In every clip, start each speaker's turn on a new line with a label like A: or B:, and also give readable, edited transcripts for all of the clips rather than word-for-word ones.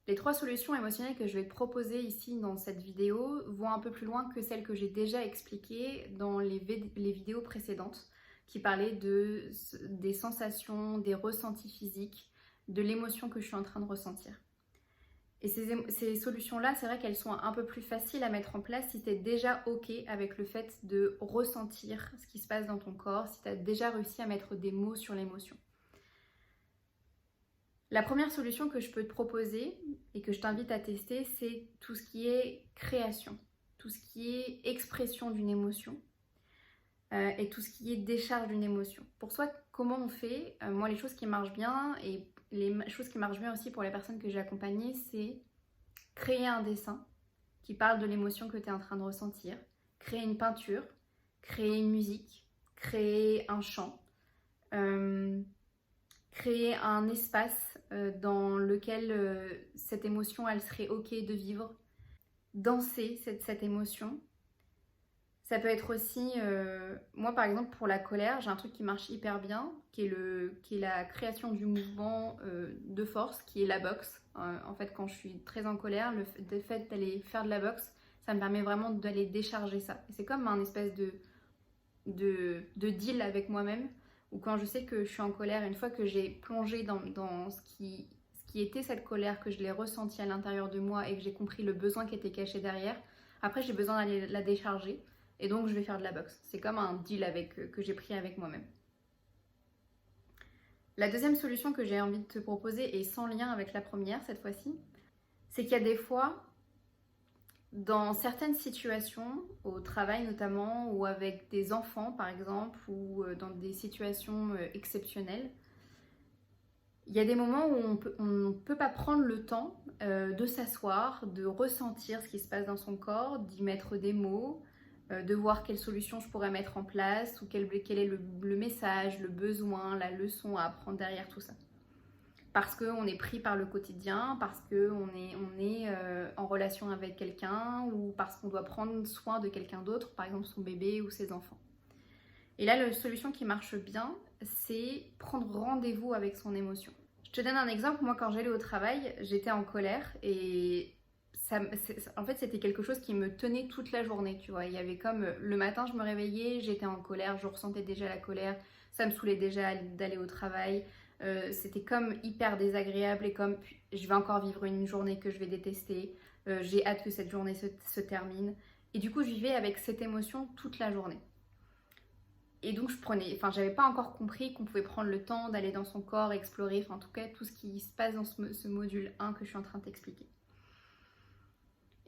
A: Les 3 solutions émotionnelles que je vais te proposer ici dans cette vidéo vont un peu plus loin que celles que j'ai déjà expliquées dans les vidéos précédentes qui parlaient des sensations, des ressentis physiques, de l'émotion que je suis en train de ressentir. Et ces solutions-là, c'est vrai qu'elles sont un peu plus faciles à mettre en place si tu es déjà OK avec le fait de ressentir ce qui se passe dans ton corps, si tu as déjà réussi à mettre des mots sur l'émotion. La première solution que je peux te proposer et que je t'invite à tester, c'est tout ce qui est création, tout ce qui est expression d'une émotion et tout ce qui est décharge d'une émotion. Pour ça, comment on fait Moi, les choses qui marchent bien et les choses qui marchent bien aussi pour les personnes que j'ai accompagnées, c'est créer un dessin qui parle de l'émotion que tu es en train de ressentir, créer une peinture, créer une musique, créer un chant, créer un espace dans lequel cette émotion, elle serait OK de vivre, danser cette émotion. Ça peut être aussi, moi par exemple pour la colère, j'ai un truc qui marche hyper bien, qui est la création du mouvement de force, qui est la boxe. En fait, quand je suis très en colère, le fait d'aller faire de la boxe, ça me permet vraiment d'aller décharger ça. Et c'est comme un espèce de deal avec moi-même, où quand je sais que je suis en colère, une fois que j'ai plongé dans ce qui était cette colère, que je l'ai ressentie à l'intérieur de moi et que j'ai compris le besoin qui était caché derrière, après j'ai besoin d'aller la décharger. Et donc, je vais faire de la boxe. C'est comme un deal que j'ai pris avec moi-même. La deuxième solution que j'ai envie de te proposer est sans lien avec la première cette fois-ci. C'est qu'il y a des fois, dans certaines situations, au travail notamment, ou avec des enfants par exemple, ou dans des situations exceptionnelles, il y a des moments où on ne peut pas prendre le temps de s'asseoir, de ressentir ce qui se passe dans son corps, d'y mettre des mots, de voir quelles solutions je pourrais mettre en place ou quel est le message, le besoin, la leçon à apprendre derrière tout ça. Parce qu'on est pris par le quotidien, parce qu'on est en relation avec quelqu'un ou parce qu'on doit prendre soin de quelqu'un d'autre, par exemple son bébé ou ses enfants. Et là, la solution qui marche bien, c'est prendre rendez-vous avec son émotion. Je te donne un exemple. Moi, quand j'allais au travail, j'étais en colère et en fait, c'était quelque chose qui me tenait toute la journée, tu vois. Il y avait comme le matin, je me réveillais, j'étais en colère, je ressentais déjà la colère, ça me saoulait déjà d'aller au travail. C'était comme hyper désagréable et comme je vais encore vivre une journée que je vais détester. J'ai hâte que cette journée se termine. Et du coup, je vivais avec cette émotion toute la journée. Et donc j'avais pas encore compris qu'on pouvait prendre le temps d'aller dans son corps, explorer, en tout cas tout ce qui se passe dans ce module 1 que je suis en train de t'expliquer.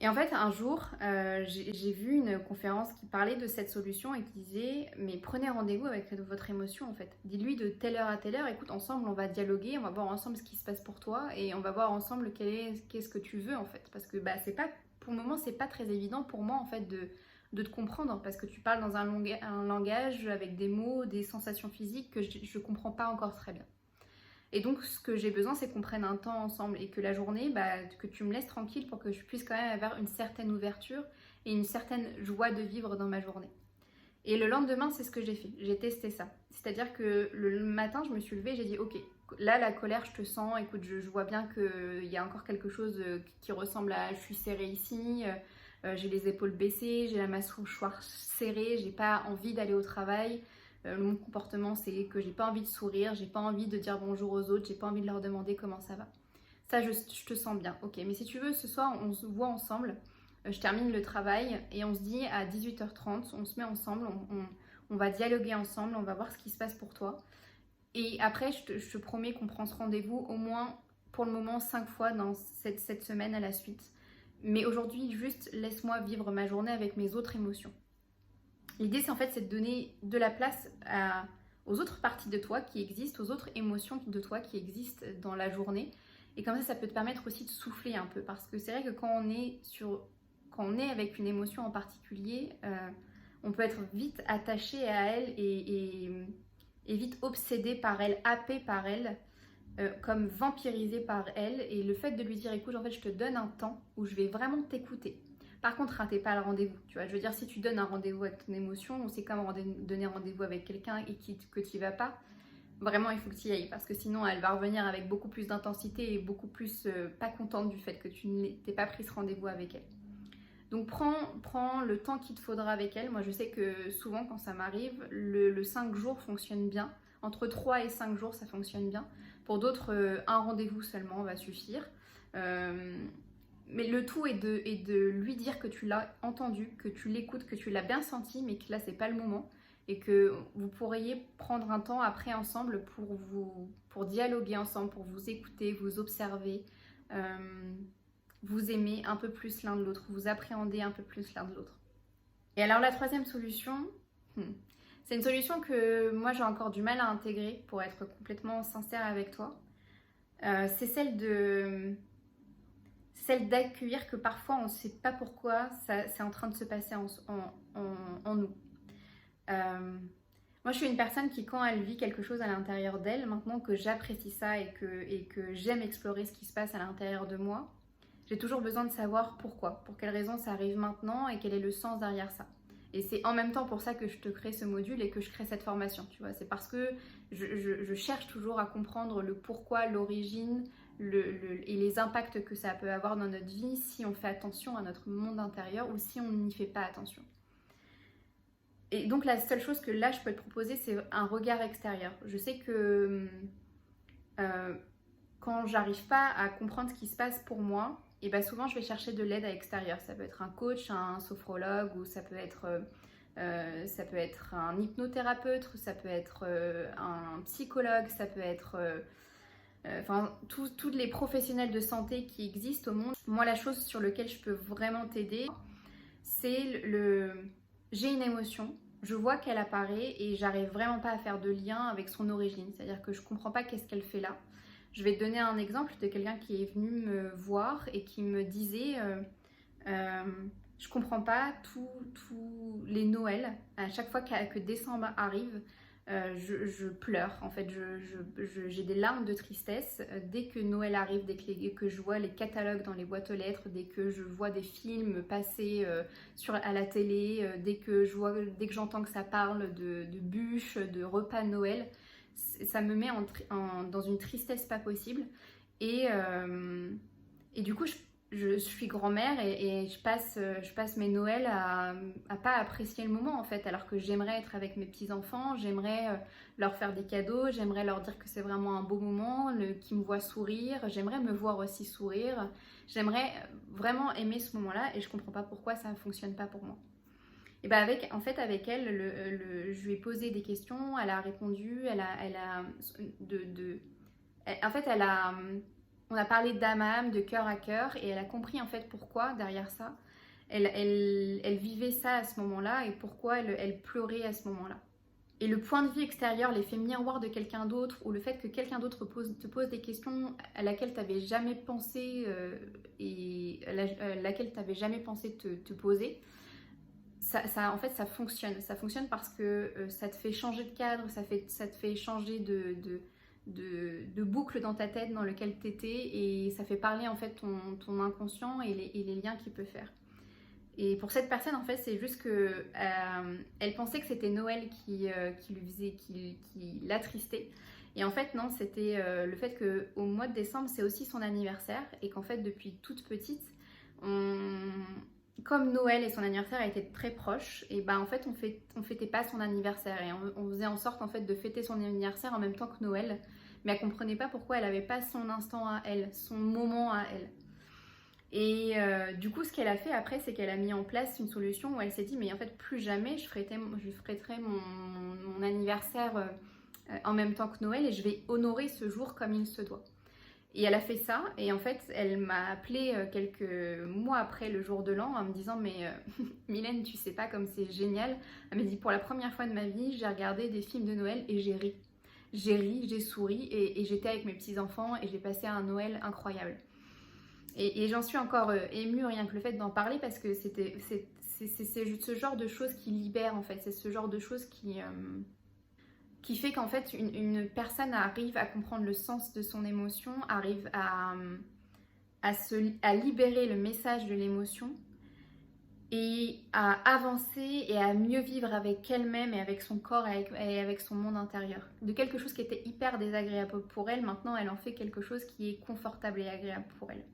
A: Et en fait, un jour, j'ai vu une conférence qui parlait de cette solution et qui disait « Mais prenez rendez-vous avec votre émotion, en fait. Dis-lui de telle heure à telle heure, écoute, ensemble, on va dialoguer, on va voir ensemble ce qui se passe pour toi et on va voir ensemble qu'est-ce que tu veux, en fait. » Parce que pour le moment, c'est pas très évident pour moi, en fait, de te comprendre parce que tu parles dans un langage avec des mots, des sensations physiques que je comprends pas encore très bien. Et donc, ce que j'ai besoin, c'est qu'on prenne un temps ensemble et que la journée, que tu me laisses tranquille pour que je puisse quand même avoir une certaine ouverture et une certaine joie de vivre dans ma journée. Et le lendemain, c'est ce que j'ai fait. J'ai testé ça. C'est-à-dire que le matin, je me suis levée et j'ai dit, ok, là, la colère, je te sens. Écoute, je vois bien qu'il y a encore quelque chose qui ressemble à je suis serrée ici, j'ai les épaules baissées, j'ai la mâchoire serrée, j'ai pas envie d'aller au travail. Mon comportement, c'est que j'ai pas envie de sourire, j'ai pas envie de dire bonjour aux autres, j'ai pas envie de leur demander comment ça va. Ça, je te sens bien. Ok, mais si tu veux, ce soir, on se voit ensemble. Je termine le travail et on se dit à 18h30, on se met ensemble, on va dialoguer ensemble, on va voir ce qui se passe pour toi. Et après, je te promets qu'on prend ce rendez-vous au moins, pour le moment, 5 fois dans cette semaine à la suite. Mais aujourd'hui, juste laisse-moi vivre ma journée avec mes autres émotions. L'idée, c'est de donner de la place aux autres parties de toi qui existent, aux autres émotions de toi qui existent dans la journée. Et comme ça peut te permettre aussi de souffler un peu. Parce que c'est vrai que quand on est avec une émotion en particulier, on peut être vite attaché à elle et vite obsédé par elle, happé par elle, comme vampirisé par elle. Et le fait de lui dire, écoute, en fait, je te donne un temps où je vais vraiment t'écouter. Par contre, ratez pas le rendez-vous. Tu vois, je veux dire, si tu donnes un rendez-vous avec ton émotion, c'est comme donner rendez-vous avec quelqu'un et que tu y vas pas. vraiment il faut que tu y ailles parce que sinon elle va revenir avec beaucoup plus d'intensité et beaucoup plus pas contente du fait que tu n'aies pas pris ce rendez-vous avec elle. Donc prends le temps qu'il te faudra avec elle. Moi je sais que souvent quand ça m'arrive, le 5 jours fonctionne bien. Entre 3 et 5 jours ça fonctionne bien. Pour d'autres, un rendez-vous seulement va suffire. Mais le tout est de lui dire que tu l'as entendu, que tu l'écoutes, que tu l'as bien senti, mais que là c'est pas le moment. Et que vous pourriez prendre un temps après ensemble pour dialoguer ensemble, pour vous écouter, vous observer, vous aimer un peu plus l'un de l'autre, vous appréhender un peu plus l'un de l'autre. Et alors la troisième solution, c'est une solution que moi j'ai encore du mal à intégrer pour être complètement sincère avec toi. C'est celle d'accueillir que parfois on ne sait pas pourquoi c'est en train de se passer en nous. Moi je suis une personne qui quand elle vit quelque chose à l'intérieur d'elle, maintenant que j'apprécie ça et que j'aime explorer ce qui se passe à l'intérieur de moi, j'ai toujours besoin de savoir pourquoi, pour quelle raison ça arrive maintenant et quel est le sens derrière ça. Et c'est en même temps pour ça que je te crée ce module et que je crée cette formation, tu vois. C'est parce que je cherche toujours à comprendre le pourquoi, l'origine et les impacts que ça peut avoir dans notre vie si on fait attention à notre monde intérieur ou si on n'y fait pas attention. Et donc la seule chose que là je peux te proposer, c'est un regard extérieur. Je sais que quand j'arrive pas à comprendre ce qui se passe pour moi, et ben souvent je vais chercher de l'aide à l'extérieur. Ça peut être un coach, un sophrologue, ou ça peut être un hypnothérapeute, ça peut être un psychologue, ça peut être tous les professionnels de santé qui existent au monde. Moi la chose sur laquelle je peux vraiment t'aider, c'est j'ai une émotion, je vois qu'elle apparaît et j'arrive vraiment pas à faire de lien avec son origine. C'est-à-dire que je comprends pas qu'est-ce qu'elle fait là. Je vais te donner un exemple de quelqu'un qui est venu me voir et qui me disait je comprends pas tous les Noëls. À chaque fois que décembre arrive, je pleure. En fait, j'ai des larmes de tristesse dès que Noël arrive, dès que je vois les catalogues dans les boîtes aux lettres, dès que je vois des films passer à la télé, dès que j'entends que ça parle de bûches, de repas de Noël. Ça me met dans une tristesse pas possible. Et du coup, je suis grand-mère et je passe mes Noëls à pas apprécier le moment en fait, alors que j'aimerais être avec mes petits-enfants, j'aimerais leur faire des cadeaux, j'aimerais leur dire que c'est vraiment un beau moment, qu'ils me voient sourire, j'aimerais me voir aussi sourire, j'aimerais vraiment aimer ce moment-là et je comprends pas pourquoi ça ne fonctionne pas pour moi. Et ben avec elle, je lui ai posé des questions, elle a répondu, on a parlé d'âme à âme, de cœur à cœur, et elle a compris en fait pourquoi derrière ça, elle vivait ça à ce moment-là et pourquoi elle pleurait à ce moment-là. Et le point de vue extérieur, l'effet miroir de quelqu'un d'autre, ou le fait que quelqu'un d'autre te pose des questions à laquelle tu n'avais jamais pensé et laquelle tu n'avais jamais pensé te poser, en fait, ça fonctionne. Ça fonctionne parce que ça te fait changer de cadre, ça te fait changer de boucle dans ta tête dans lequel tu étais et ça fait parler en fait ton inconscient et les liens qu'il peut faire. Et pour cette personne, en fait, c'est juste que elle pensait que c'était Noël qui l'attristait. Et en fait, non, c'était le fait qu'au mois de décembre, c'est aussi son anniversaire et qu'en fait, depuis toute petite, comme Noël et son anniversaire étaient très proches, et ben en fait on fêtait pas son anniversaire et on faisait en sorte en fait de fêter son anniversaire en même temps que Noël, mais elle comprenait pas pourquoi elle avait pas son instant à elle, son moment à elle. Et du coup ce qu'elle a fait après, c'est qu'elle a mis en place une solution où elle s'est dit mais en fait plus jamais je fêterai mon anniversaire en même temps que Noël et je vais honorer ce jour comme il se doit. Et elle a fait ça, et en fait, elle m'a appelée quelques mois après le jour de l'an en me disant « Mais Mylène, tu sais pas comme c'est génial ». Elle m'a dit « Pour la première fois de ma vie, j'ai regardé des films de Noël et j'ai ri. J'ai ri, j'ai souri, et j'étais avec mes petits-enfants et j'ai passé un Noël incroyable. » Et j'en suis encore émue rien que le fait d'en parler parce que c'est ce genre de choses qui libère en fait, c'est ce genre de choses qui fait qu'en fait une personne arrive à comprendre le sens de son émotion, arrive à libérer le message de l'émotion et à avancer et à mieux vivre avec elle-même et avec son corps et avec son monde intérieur. De quelque chose qui était hyper désagréable pour elle, maintenant elle en fait quelque chose qui est confortable et agréable pour elle.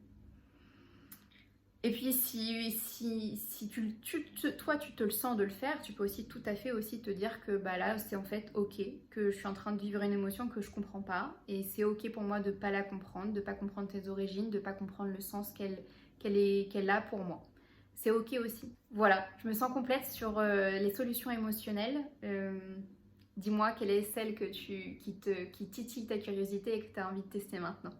A: Et puis si toi tu te le sens de le faire, tu peux aussi tout à fait aussi te dire que bah là c'est en fait ok, que je suis en train de vivre une émotion que je comprends pas, et c'est ok pour moi de pas la comprendre, de pas comprendre tes origines, de pas comprendre le sens qu'elle a pour moi. C'est ok aussi. Voilà, je me sens complète sur les solutions émotionnelles. Dis-moi quelle est celle qui titille ta curiosité et que tu as envie de tester maintenant.